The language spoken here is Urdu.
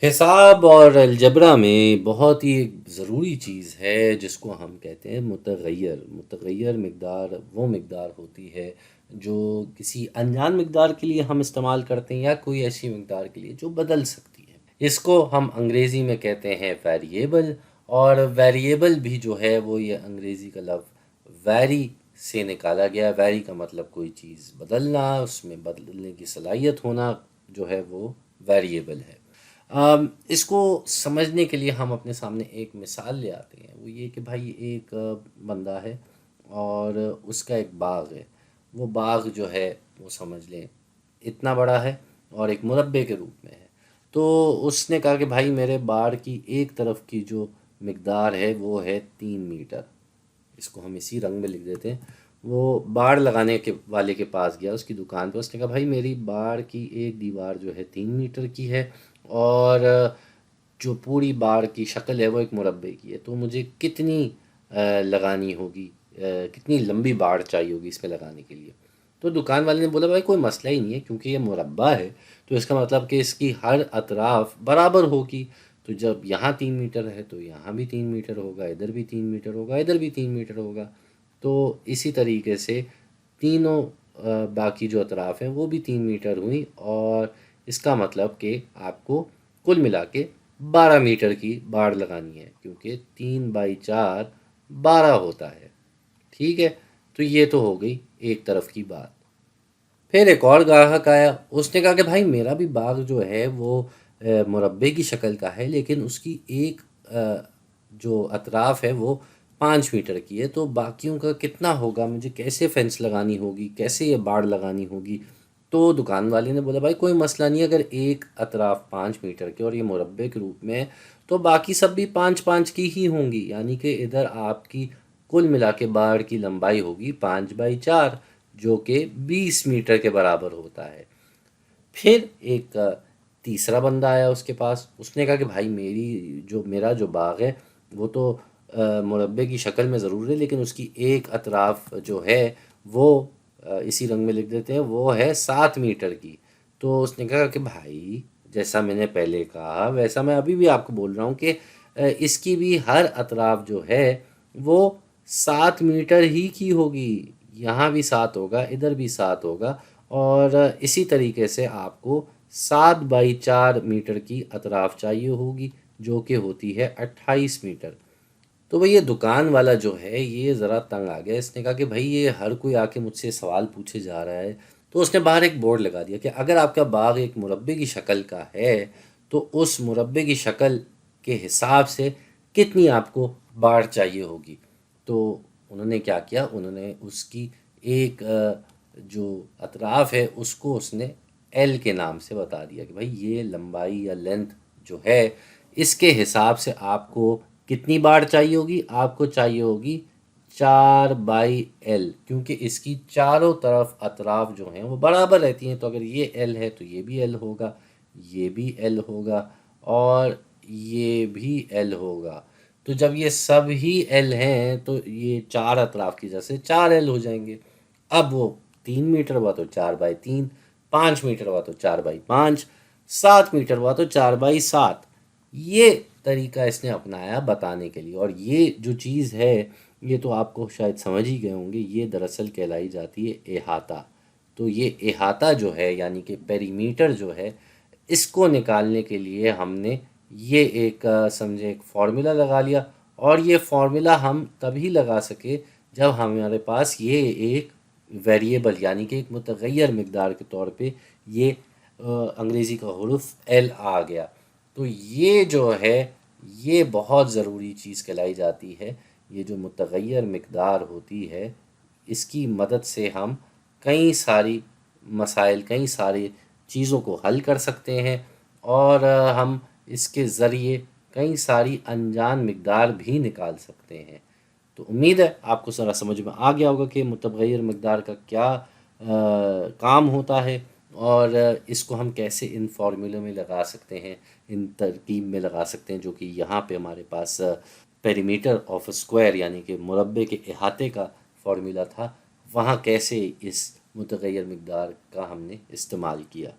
حساب اور الجبرا میں بہت ہی ایک ضروری چیز ہے جس کو ہم کہتے ہیں متغیر مقدار وہ مقدار ہوتی ہے جو کسی انجان مقدار کے لیے ہم استعمال کرتے ہیں یا کوئی ایسی مقدار کے لیے جو بدل سکتی ہے۔ اس کو ہم انگریزی میں کہتے ہیں ویریبل، اور ویریبل بھی جو ہے وہ یہ انگریزی کا لفظ ویری سے نکالا گیا۔ ویری کا مطلب کوئی چیز بدلنا، اس میں بدلنے کی صلاحیت ہونا جو ہے وہ ویریبل ہے۔ اس کو سمجھنے کے لیے ہم اپنے سامنے ایک مثال لے آتے ہیں، وہ یہ کہ بھائی ایک بندہ ہے اور اس کا ایک باغ ہے۔ وہ باغ جو ہے وہ سمجھ لیں اتنا بڑا ہے اور ایک مربع کے روپ میں ہے۔ تو اس نے کہا کہ بھائی میرے باڑ کی ایک طرف کی جو مقدار ہے وہ ہے 3 میٹر۔ اس کو ہم اسی رنگ میں لکھ دیتے ہیں۔ وہ باڑ لگانے کے والے کے پاس گیا، اس کی دکان پہ۔ اس نے کہا بھائی میری باڑ کی ایک دیوار جو ہے 3 میٹر کی ہے اور جو پوری باڑ کی شکل ہے وہ ایک مربع کی ہے، تو مجھے کتنی لگانی ہوگی، کتنی لمبی باڑ چاہیے ہوگی اس میں لگانے کے لیے؟ تو دکان والے نے بولا بھائی کوئی مسئلہ ہی نہیں ہے، کیونکہ یہ مربع ہے تو اس کا مطلب کہ اس کی ہر اطراف برابر ہوگی۔ تو جب یہاں 3 میٹر ہے تو یہاں بھی 3 میٹر ہوگا، ادھر بھی 3 میٹر ہوگا، ادھر بھی 3 میٹر ہوگا۔ تو اسی طریقے سے تینوں باقی جو اطراف ہیں وہ بھی 3 میٹر ہوئیں، اور اس کا مطلب کہ آپ کو کل ملا کے 12 میٹر کی باڑ لگانی ہے، کیونکہ 3/4 12 ہوتا ہے۔ ٹھیک ہے، تو یہ تو ہو گئی ایک طرف کی بات۔ پھر ایک اور گاہک آیا، اس نے کہا کہ بھائی میرا بھی باغ جو ہے وہ مربع کی شکل کا ہے، لیکن اس کی ایک جو اطراف ہے وہ 5 میٹر کی ہے، تو باقیوں کا کتنا ہوگا؟ مجھے کیسے فینس لگانی ہوگی، کیسے یہ باڑ لگانی ہوگی؟ تو دکان والے نے بولا بھائی کوئی مسئلہ نہیں، اگر ایک اطراف 5 میٹر کے اور یہ مربع کے روپ میں ہے تو باقی سب بھی 5 5 کی ہی ہوں گی، یعنی کہ ادھر آپ کی کل ملا کے باڑ کی لمبائی ہوگی 5/4، جو کہ 20 میٹر کے برابر ہوتا ہے۔ پھر ایک تیسرا بندہ آیا اس کے پاس، اس نے کہا کہ بھائی میرا جو باغ ہے وہ تو مربع کی شکل میں ضرور ہے، لیکن اس کی ایک اطراف جو ہے وہ اسی رنگ میں لکھ دیتے ہیں، وہ ہے 7 میٹر کی۔ تو اس نے کہا کہ بھائی جیسا میں نے پہلے کہا ویسا میں ابھی بھی آپ کو بول رہا ہوں کہ اس کی بھی ہر اطراف جو ہے وہ 7 میٹر ہی کی ہوگی، یہاں بھی 7 ہوگا، ادھر بھی 7 ہوگا، اور اسی طریقے سے آپ کو 7/4 میٹر کی اطراف چاہیے ہوگی، جو کہ ہوتی ہے 28 میٹر۔ تو بھئی یہ دکان والا جو ہے یہ ذرا تنگ آ گیا، اس نے کہا کہ بھائی یہ ہر کوئی آ کے مجھ سے سوال پوچھے جا رہا ہے۔ تو اس نے باہر ایک بورڈ لگا دیا کہ اگر آپ کا باغ ایک مربع کی شکل کا ہے تو اس مربع کی شکل کے حساب سے کتنی آپ کو باڑ چاہیے ہوگی۔ تو انہوں نے کیا کیا، انہوں نے اس کی ایک جو اطراف ہے اس کو اس نے ایل کے نام سے بتا دیا کہ بھائی یہ لمبائی یا لینتھ جو ہے اس کے حساب سے آپ کو کتنی باڑ چاہیے ہوگی؟ آپ کو چاہیے ہوگی 4/L، کیونکہ اس کی چاروں طرف اطراف جو ہیں وہ برابر رہتی ہیں، تو اگر یہ ایل ہے تو یہ بھی ایل ہوگا، یہ بھی ایل ہوگا، اور یہ بھی ایل ہوگا۔ تو جب یہ سب ہی ایل ہیں تو یہ چار اطراف کی جگہ سے 4L ہو جائیں گے۔ اب وہ 3 میٹر ہوا تو 4/3، 5 میٹر ہوا تو 4/5، 7 میٹر ہوا تو 4/7۔ یہ طریقہ اس نے اپنایا بتانے کے لیے، اور یہ جو چیز ہے یہ تو آپ کو شاید سمجھ ہی گئے ہوں گے، یہ دراصل کہلائی جاتی ہے احاطہ۔ تو یہ احاطہ جو ہے یعنی کہ پیری میٹر جو ہے، اس کو نکالنے کے لیے ہم نے یہ ایک سمجھے ایک فارمولا لگا لیا، اور یہ فارمولا ہم تبھی لگا سکے جب ہمارے پاس یہ ایک ویریبل یعنی کہ ایک متغیر مقدار کے طور پہ یہ انگریزی کا حرف ایل آ گیا۔ تو یہ جو ہے یہ بہت ضروری چیز کہلائی جاتی ہے۔ یہ جو متغیر مقدار ہوتی ہے اس کی مدد سے ہم کئی ساری مسائل، کئی ساری چیزوں کو حل کر سکتے ہیں، اور ہم اس کے ذریعے کئی ساری انجان مقدار بھی نکال سکتے ہیں۔ تو امید ہے آپ کو ذرا سمجھ میں آ گیا ہوگا کہ متغیر مقدار کا کیا کام ہوتا ہے، اور اس کو ہم کیسے ان فارمولے میں لگا سکتے ہیں، ان ترکیب میں لگا سکتے ہیں، جو کہ یہاں پہ ہمارے پاس پیریمیٹر آف اسکوائر یعنی کہ مربع کے احاطے کا فارمولا تھا، وہاں کیسے اس متغیر مقدار کا ہم نے استعمال کیا۔